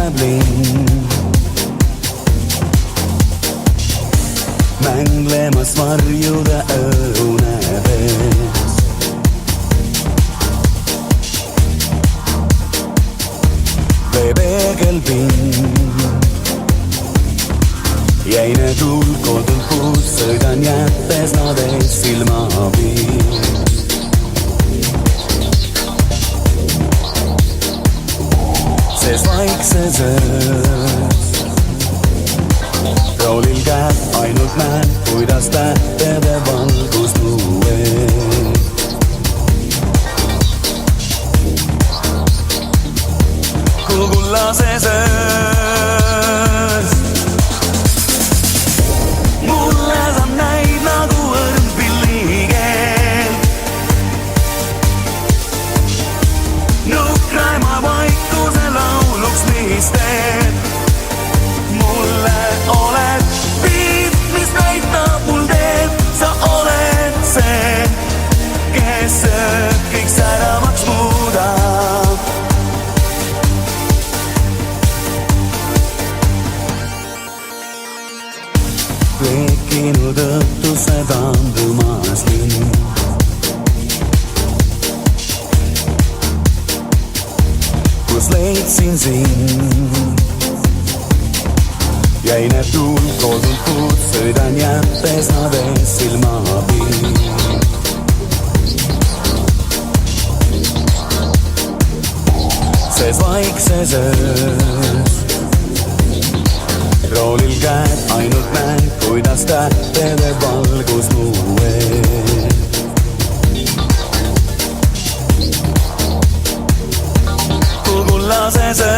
läheb linn mänglemas varjude õuneves. Veepeegelpind jäine tuul koldud puud, sõidan jättes nad ees silmapiir. Sees vaikses öös roolil käed, ainult näen, kuidas tähtede valgus luueb. Kullases öös mulle sa näid nagu õrn pillikeel. Nukraima vaikuse lauluks, mis teed mulle oled piit, mis näitab mul teed. Sa oled see, kes kõik säravaks muudab. Veekinud õhtuse taandumas linn, kus leidsin sind. Jäine tuul, koldud puud, sõidan jättes nad ees silmapiir. Sees vaikses öös roolil käed, ainult näen, kuidas tähtede valgus luueb. Kullases öös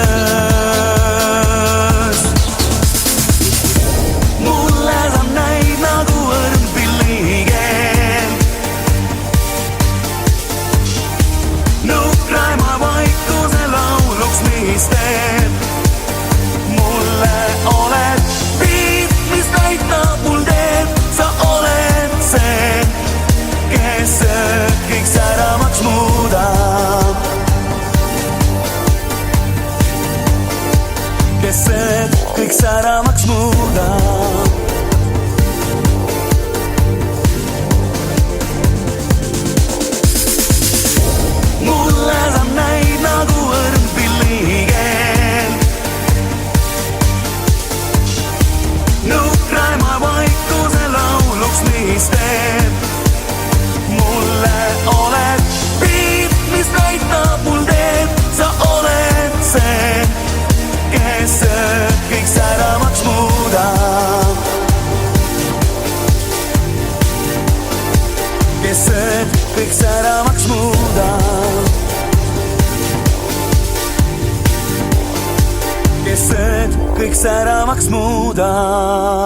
mulle sa näid nagu õrn pillikeel. Nukraima vaikuse lauluks, mis teed mulle oled piit, mis näitab mul teed. Sa oled see, kes kõik säravaks muudab. Kes kõik säravaks muudab. Mulle sa näid nagu õrn pillikeel. Nukraima vaikuse lauluks, mis teed mulle oled piit, mis näitab mul teed. Sa oled see, kes kõik säravaks muudab. Kes kõik säravaks muudab. Kes kõik säravaks muudab.